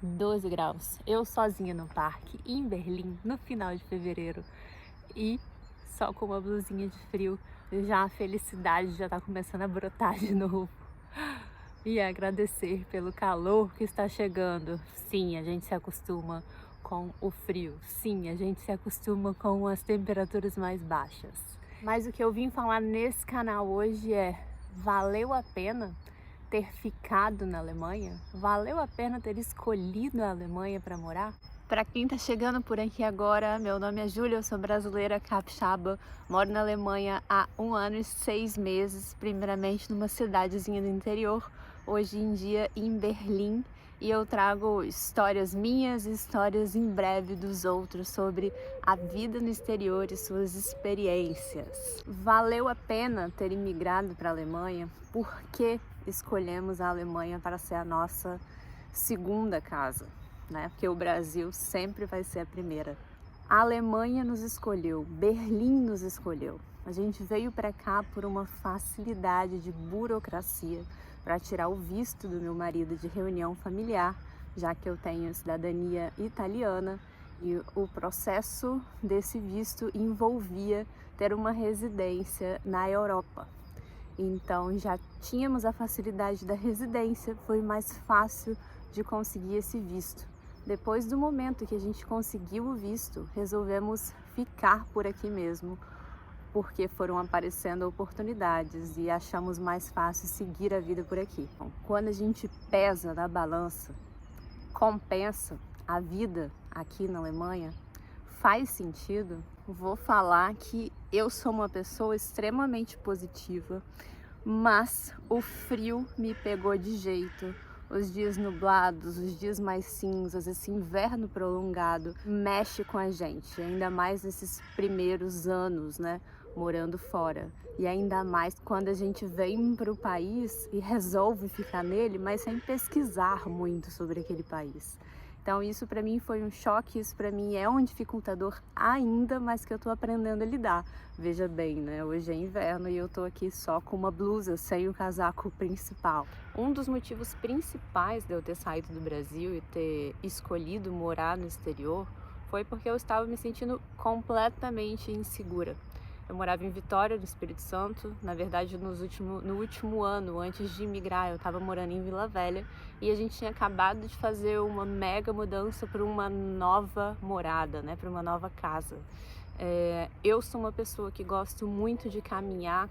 12 graus. Eu sozinha no parque, em Berlim, no final de fevereiro. E só com uma blusinha de frio, já a felicidade já tá começando a brotar de novo. E agradecer pelo calor que está chegando. Sim, a gente se acostuma com o frio. Sim, a gente se acostuma com as temperaturas mais baixas. Mas o que eu vim falar nesse canal hoje é: valeu a pena ter ficado na Alemanha? Valeu a pena ter escolhido a Alemanha para morar? Para quem está chegando por aqui agora, meu nome é Júlia, eu sou brasileira capixaba, moro na Alemanha há 1 ano e 6 meses, primeiramente numa cidadezinha do interior, hoje em dia em Berlim, e eu trago histórias minhas e histórias em breve dos outros sobre a vida no exterior e suas experiências. Valeu a pena ter imigrado para a Alemanha? Por que escolhemos a Alemanha para ser a nossa segunda casa, né? Porque o Brasil sempre vai ser a primeira. A Alemanha nos escolheu, Berlim nos escolheu. A gente veio para cá por uma facilidade de burocracia para tirar o visto do meu marido de reunião familiar, já que eu tenho cidadania italiana e o processo desse visto envolvia ter uma residência na Europa. Então já tínhamos a facilidade da residência, foi mais fácil de conseguir esse visto. Depois do momento que a gente conseguiu o visto, resolvemos ficar por aqui mesmo, porque foram aparecendo oportunidades e achamos mais fácil seguir a vida por aqui. Então, quando a gente pesa na balança, compensa a vida aqui na Alemanha, faz sentido? Vou falar que eu sou uma pessoa extremamente positiva, mas o frio me pegou de jeito. Os dias nublados, os dias mais cinzas, esse inverno prolongado mexe com a gente, ainda mais nesses primeiros anos, né, morando fora. E ainda mais quando a gente vem para o país e resolve ficar nele, mas sem pesquisar muito sobre aquele país. Então isso para mim foi um choque, isso para mim é um dificultador ainda, mas que eu tô aprendendo a lidar. Veja bem, né? Hoje é inverno e eu tô aqui só com uma blusa, sem o casaco principal. Um dos motivos principais de eu ter saído do Brasil e ter escolhido morar no exterior foi porque eu estava me sentindo completamente insegura. Eu morava em Vitória, no Espírito Santo. Na verdade, no último ano, antes de imigrar, eu estava morando em Vila Velha e a gente tinha acabado de fazer uma mega mudança para uma nova morada, né, para uma nova casa. Eu sou uma pessoa que gosto muito de caminhar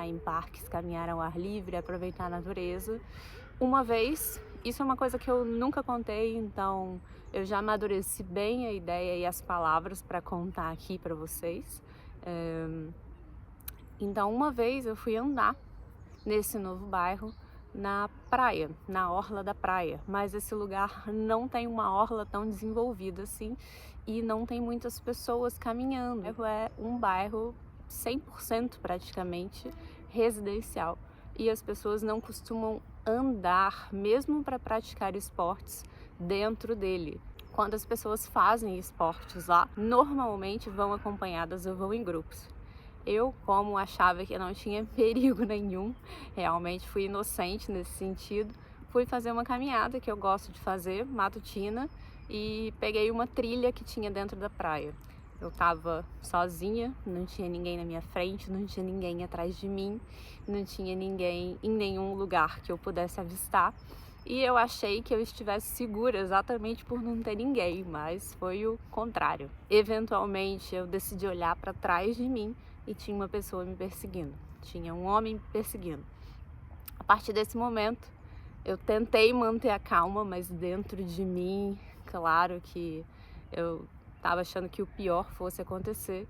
em parques, caminhar ao ar livre, aproveitar a natureza. Uma vez, isso é uma coisa que eu nunca contei, então eu já amadureci bem a ideia e as palavras para contar aqui para vocês. Então uma vez eu fui andar nesse novo bairro na praia, na orla da praia, mas esse lugar não tem uma orla tão desenvolvida assim e não tem muitas pessoas caminhando. É um bairro 100% praticamente residencial e as pessoas não costumam andar mesmo para praticar esportes dentro dele. Quando as pessoas fazem esportes lá, normalmente vão acompanhadas ou vão em grupos. Eu, como achava que não tinha perigo nenhum, realmente fui inocente nesse sentido, fui fazer uma caminhada que eu gosto de fazer, matutina, e peguei uma trilha que tinha dentro da praia. Eu estava sozinha, não tinha ninguém na minha frente, não tinha ninguém atrás de mim, não tinha ninguém em nenhum lugar que eu pudesse avistar. E eu achei que eu estivesse segura exatamente por não ter ninguém, mas foi o contrário. Eventualmente eu decidi olhar para trás de mim e tinha uma pessoa me perseguindo, tinha um homem me perseguindo. A partir desse momento eu tentei manter a calma, mas dentro de mim, claro que eu estava achando que o pior fosse acontecer.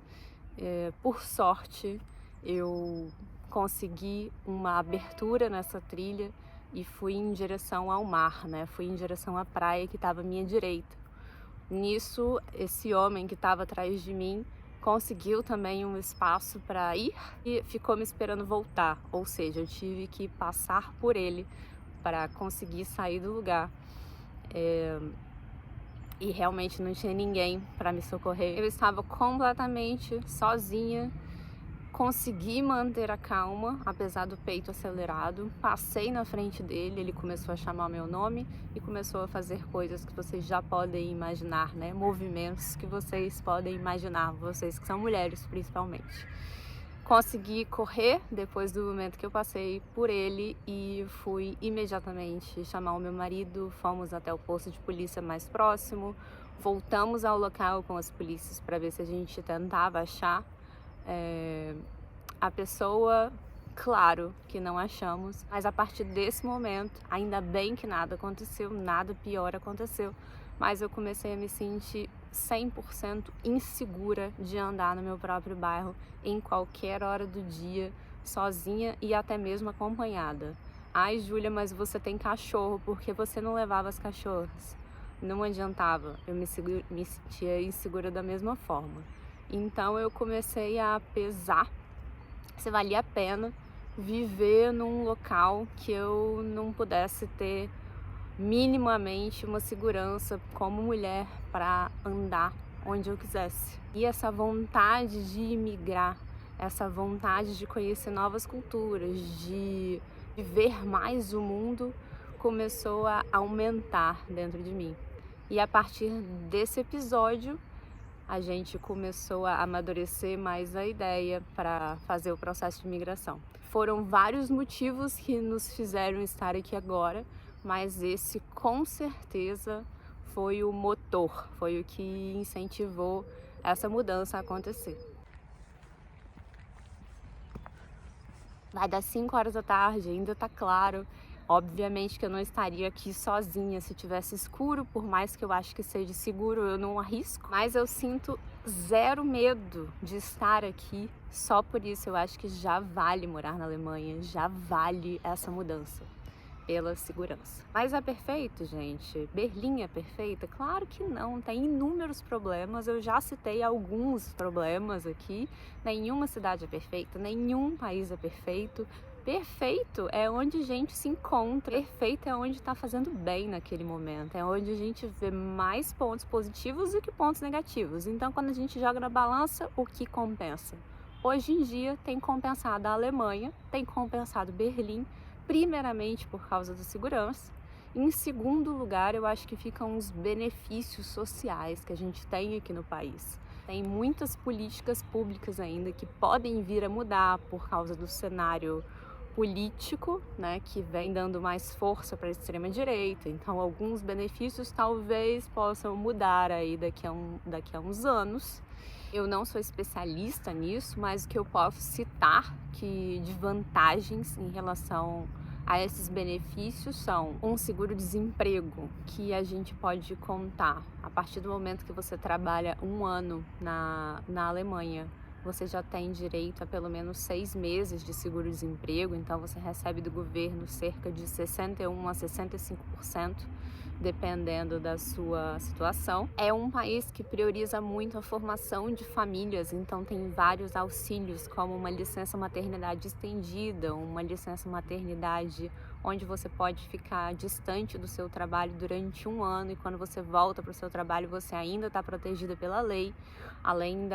Por sorte eu consegui uma abertura nessa trilha e fui em direção ao mar, né? Fui em direção à praia que estava à minha direita. Nisso, esse homem que estava atrás de mim conseguiu também um espaço para ir e ficou me esperando voltar, ou seja, eu tive que passar por ele para conseguir sair do lugar. E realmente não tinha ninguém para me socorrer. Eu estava completamente sozinha, Consegui manter a calma, apesar do peito acelerado. Passei na frente dele, ele começou a chamar meu nome e começou a fazer coisas que vocês já podem imaginar, né? Movimentos que vocês podem imaginar, vocês que são mulheres principalmente. Consegui correr depois do momento que eu passei por ele e fui imediatamente chamar o meu marido. Fomos até o posto de polícia mais próximo, voltamos ao local com as polícias para ver se a gente tentava achar a pessoa. Claro que não achamos, mas a partir desse momento, ainda bem que nada aconteceu, nada pior aconteceu, mas eu comecei a me sentir 100% insegura de andar no meu próprio bairro em qualquer hora do dia, sozinha e até mesmo acompanhada. Ai, Júlia, mas você tem cachorro, por que você não levava as cachorras? Não adiantava, eu me sentia insegura da mesma forma. Então eu comecei a pesar se valia a pena viver num local que eu não pudesse ter minimamente uma segurança como mulher para andar onde eu quisesse. E essa vontade de imigrar, essa vontade de conhecer novas culturas, de ver mais o mundo, começou a aumentar dentro de mim. E a partir desse episódio, a gente começou a amadurecer mais a ideia para fazer o processo de imigração. Foram vários motivos que nos fizeram estar aqui agora, mas esse com certeza foi o motor, foi o que incentivou essa mudança a acontecer. Vai dar 5 horas da tarde, ainda tá claro. Obviamente que eu não estaria aqui sozinha se tivesse escuro, por mais que eu acho que seja seguro, eu não arrisco. Mas eu sinto zero medo de estar aqui, só por isso eu acho que já vale morar na Alemanha, já vale essa mudança pela segurança. Mas é perfeito, gente? Berlim é perfeita? Claro que não, tem inúmeros problemas, eu já citei alguns problemas aqui. Nenhuma cidade é perfeita, nenhum país é perfeito. Perfeito é onde a gente se encontra, perfeito é onde está fazendo bem naquele momento, é onde a gente vê mais pontos positivos do que pontos negativos. Então, quando a gente joga na balança, o que compensa? Hoje em dia, tem compensado a Alemanha, tem compensado Berlim, primeiramente por causa da segurança. Em segundo lugar, eu acho que ficam os benefícios sociais que a gente tem aqui no país. Tem muitas políticas públicas ainda que podem vir a mudar por causa do cenário político, né, que vem dando mais força para a extrema-direita. Então, alguns benefícios talvez possam mudar aí daqui a uns anos. Eu não sou especialista nisso, mas o que eu posso citar que de vantagens em relação a esses benefícios são um seguro-desemprego que a gente pode contar a partir do momento que você trabalha 1 ano na Alemanha. Você já tem direito a pelo menos 6 meses de seguro-desemprego, então você recebe do governo cerca de 61% a 65%, dependendo da sua situação. É um país que prioriza muito a formação de famílias, então tem vários auxílios, como uma licença maternidade estendida, uma licença maternidade onde você pode ficar distante do seu trabalho durante 1 ano e quando você volta para o seu trabalho você ainda está protegida pela lei, além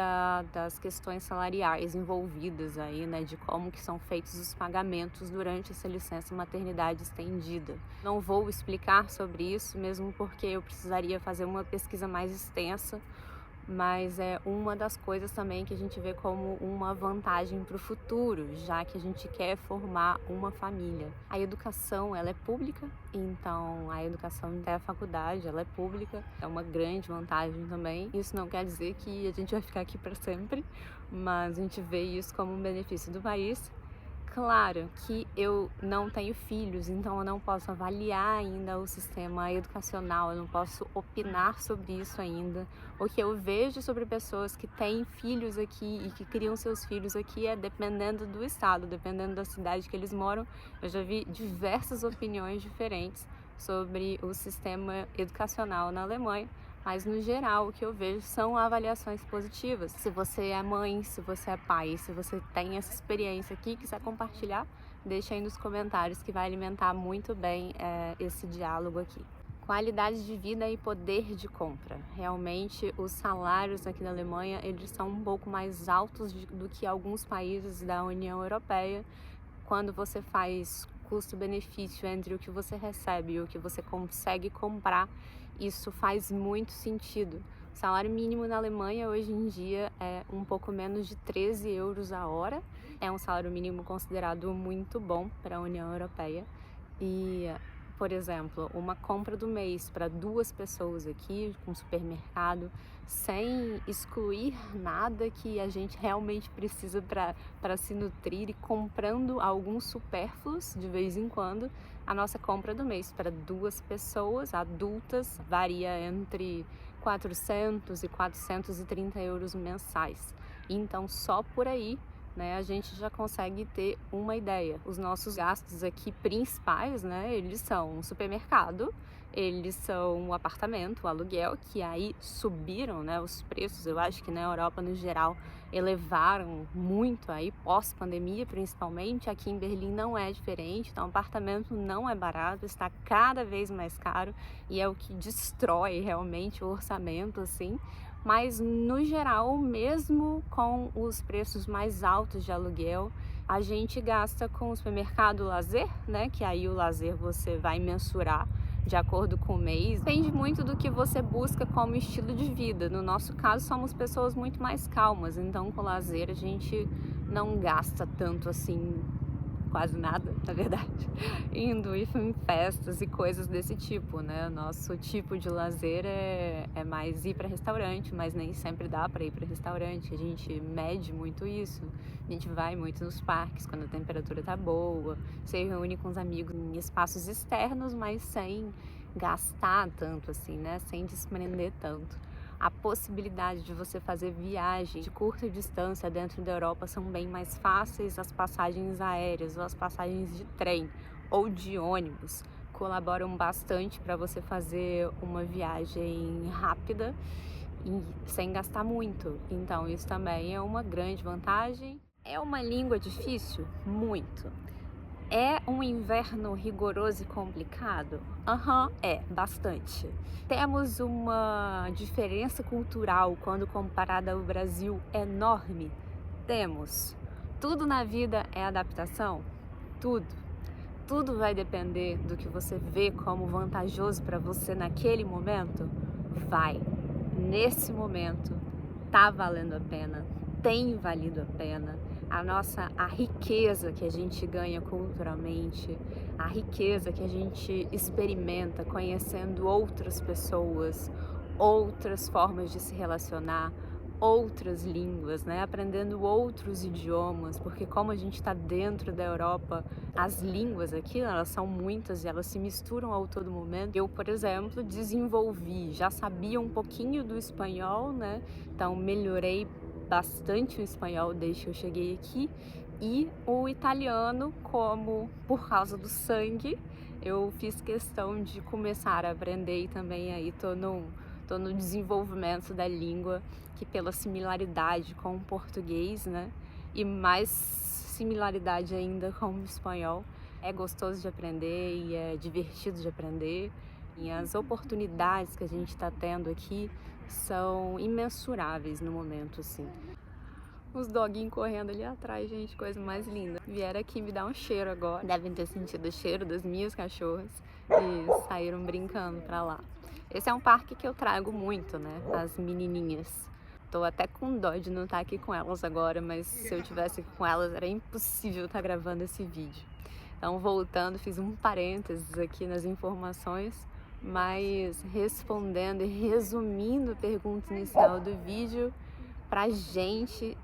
das questões salariais envolvidas aí, né, de como que são feitos os pagamentos durante essa licença maternidade estendida. Não vou explicar sobre isso, mesmo porque eu precisaria fazer uma pesquisa mais extensa, mas é uma das coisas também que a gente vê como uma vantagem para o futuro, já que a gente quer formar uma família. A educação, ela é pública, então a educação até a faculdade, ela é pública, é uma grande vantagem também. Isso não quer dizer que a gente vai ficar aqui para sempre, mas a gente vê isso como um benefício do país. Claro que eu não tenho filhos, então eu não posso avaliar ainda o sistema educacional, eu não posso opinar sobre isso ainda. O que eu vejo sobre pessoas que têm filhos aqui e que criam seus filhos aqui é dependendo do estado, dependendo da cidade que eles moram. Eu já vi diversas opiniões diferentes sobre o sistema educacional na Alemanha. Mas no geral o que eu vejo são avaliações positivas. Se você é mãe, se você é pai, se você tem essa experiência aqui e quiser compartilhar, deixa aí nos comentários que vai alimentar muito bem esse diálogo aqui. Qualidade de vida e poder de compra. Realmente, os salários aqui na Alemanha, eles são um pouco mais altos do que alguns países da União Europeia. Quando você faz custo-benefício entre o que você recebe e o que você consegue comprar, isso faz muito sentido. O salário mínimo na Alemanha hoje em dia é um pouco menos de 13 euros a hora. É um salário mínimo considerado muito bom para a União Europeia. E, por exemplo, uma compra do mês para 2 pessoas aqui, com supermercado, sem excluir nada que a gente realmente precisa para se nutrir e comprando alguns supérfluos de vez em quando, a nossa compra do mês para 2 pessoas adultas varia entre 400 e 430 euros mensais. Então, só por aí, né, a gente já consegue ter uma ideia. Os nossos gastos aqui principais, né, eles são o supermercado, eles são o apartamento, o aluguel, que aí subiram, né, os preços. Eu acho que na Europa, no geral, elevaram muito aí, pós-pandemia principalmente. Aqui em Berlim não é diferente, então o apartamento não é barato, está cada vez mais caro e é o que destrói realmente o orçamento, assim. Mas no geral, mesmo com os preços mais altos de aluguel, a gente gasta com o supermercado lazer, né? Que aí o lazer você vai mensurar de acordo com o mês. Depende muito do que você busca como estilo de vida. No nosso caso, somos pessoas muito mais calmas, então com o lazer a gente não gasta tanto assim, quase nada, na verdade, indo em festas e coisas desse tipo, né? Nosso tipo de lazer é mais ir para restaurante, mas nem sempre dá para ir para restaurante. A gente mede muito isso. A gente vai muito nos parques quando a temperatura tá boa, se reúne com os amigos em espaços externos, mas sem gastar tanto assim, né? Sem desprender tanto. A possibilidade de você fazer viagem de curta distância dentro da Europa são bem mais fáceis. As passagens aéreas ou as passagens de trem ou de ônibus colaboram bastante para você fazer uma viagem rápida e sem gastar muito. Então isso também é uma grande vantagem. É uma língua difícil? Muito. É um inverno rigoroso e complicado? É, bastante. Temos uma diferença cultural quando comparada ao Brasil enorme? Temos. Tudo na vida é adaptação? Tudo. Tudo vai depender do que você vê como vantajoso para você naquele momento? Vai. Nesse momento, tá valendo a pena, tem valido a pena. A riqueza que a gente ganha culturalmente, a riqueza que a gente experimenta conhecendo outras pessoas, outras formas de se relacionar, outras línguas, né? Aprendendo outros idiomas, porque como a gente está dentro da Europa, as línguas aqui, elas são muitas e elas se misturam a todo momento. Eu, por exemplo, já sabia um pouquinho do espanhol, né? Então melhorei bastante o espanhol desde que eu cheguei aqui, e o italiano, como por causa do sangue, eu fiz questão de começar a aprender e também aí tô no desenvolvimento da língua, que pela similaridade com o português, né, e mais similaridade ainda com o espanhol, é gostoso de aprender e é divertido de aprender. E as oportunidades que a gente está tendo aqui são imensuráveis no momento, assim. Os doguinhos correndo ali atrás, gente, coisa mais linda. Vieram aqui me dar um cheiro agora. Devem ter sentido o cheiro das minhas cachorras e saíram brincando pra lá. Esse é um parque que eu trago muito, né? As menininhas. Tô até com dó de não estar aqui com elas agora, mas se eu tivesse aqui com elas era impossível estar gravando esse vídeo. Então, voltando, fiz um parênteses aqui nas informações, mas respondendo e resumindo a pergunta inicial do vídeo, pra gente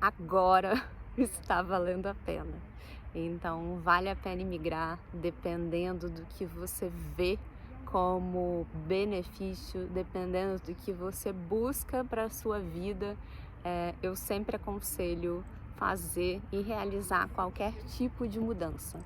agora está valendo a pena. Então vale a pena imigrar dependendo do que você vê como benefício, dependendo do que você busca para a sua vida. Eu sempre aconselho fazer e realizar qualquer tipo de mudança.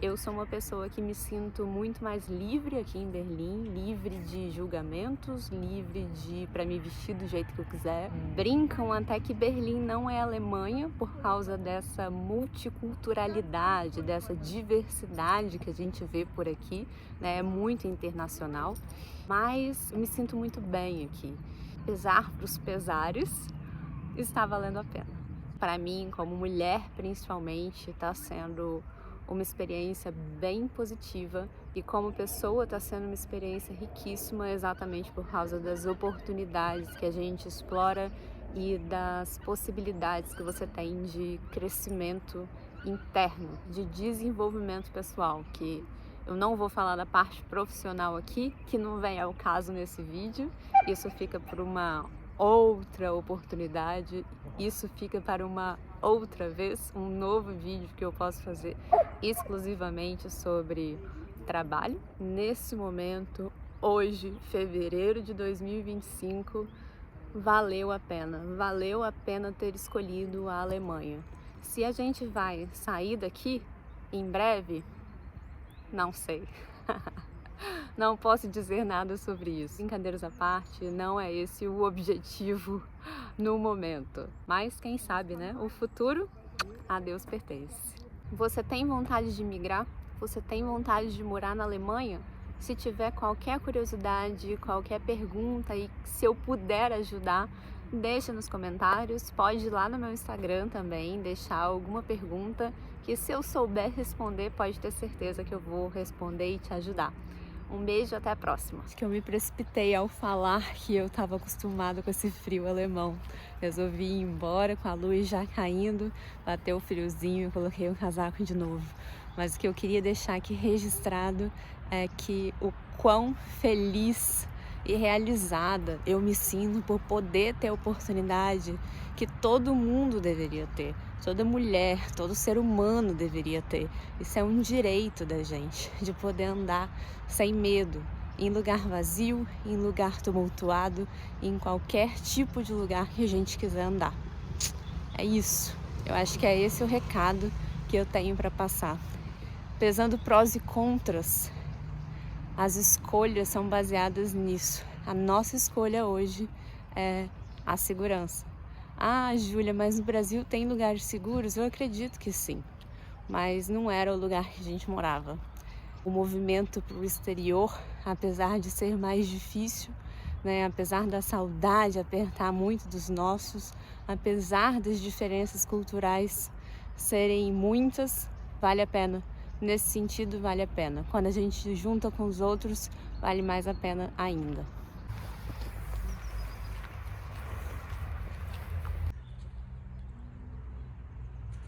Eu sou uma pessoa que me sinto muito mais livre aqui em Berlim, livre de julgamentos, livre para me vestir do jeito que eu quiser. Brincam até que Berlim não é Alemanha por causa dessa multiculturalidade, dessa diversidade que a gente vê por aqui, né? É muito internacional, mas eu me sinto muito bem aqui. Apesar dos pesares, está valendo a pena. Para mim, como mulher principalmente, está sendo uma experiência bem positiva e como pessoa está sendo uma experiência riquíssima exatamente por causa das oportunidades que a gente explora e das possibilidades que você tem de crescimento interno, de desenvolvimento pessoal, que eu não vou falar da parte profissional aqui, que não vem ao caso nesse vídeo, isso fica por uma outra oportunidade, isso fica para uma outra vez, um novo vídeo que eu posso fazer exclusivamente sobre trabalho. Nesse momento, hoje, fevereiro de 2025, valeu a pena ter escolhido a Alemanha. Se a gente vai sair daqui em breve, não sei. Não posso dizer nada sobre isso. Brincadeiras à parte, não é esse o objetivo no momento. Mas quem sabe, né? O futuro a Deus pertence. Você tem vontade de migrar? Você tem vontade de morar na Alemanha? Se tiver qualquer curiosidade, qualquer pergunta e se eu puder ajudar, deixa nos comentários. Pode ir lá no meu Instagram também, deixar alguma pergunta que se eu souber responder, pode ter certeza que eu vou responder e te ajudar. Um beijo, até a próxima. Acho que eu me precipitei ao falar que eu estava acostumada com esse frio alemão. Resolvi ir embora com a luz já caindo, bateu o friozinho e coloquei o casaco de novo. Mas o que eu queria deixar aqui registrado é que o quão feliz e realizada eu me sinto por poder ter a oportunidade que todo mundo deveria ter. Toda mulher, todo ser humano deveria ter. Isso é um direito da gente, de poder andar sem medo, em lugar vazio, em lugar tumultuado, em qualquer tipo de lugar que a gente quiser andar. É isso. Eu acho que é esse o recado que eu tenho para passar. Pesando prós e contras, as escolhas são baseadas nisso. A nossa escolha hoje é a segurança. Ah, Júlia, mas no Brasil tem lugares seguros? Eu acredito que sim, mas não era o lugar que a gente morava. O movimento para o exterior, apesar de ser mais difícil, né, apesar da saudade apertar muito dos nossos, apesar das diferenças culturais serem muitas, vale a pena. Nesse sentido, vale a pena. Quando a gente junta com os outros, vale mais a pena ainda.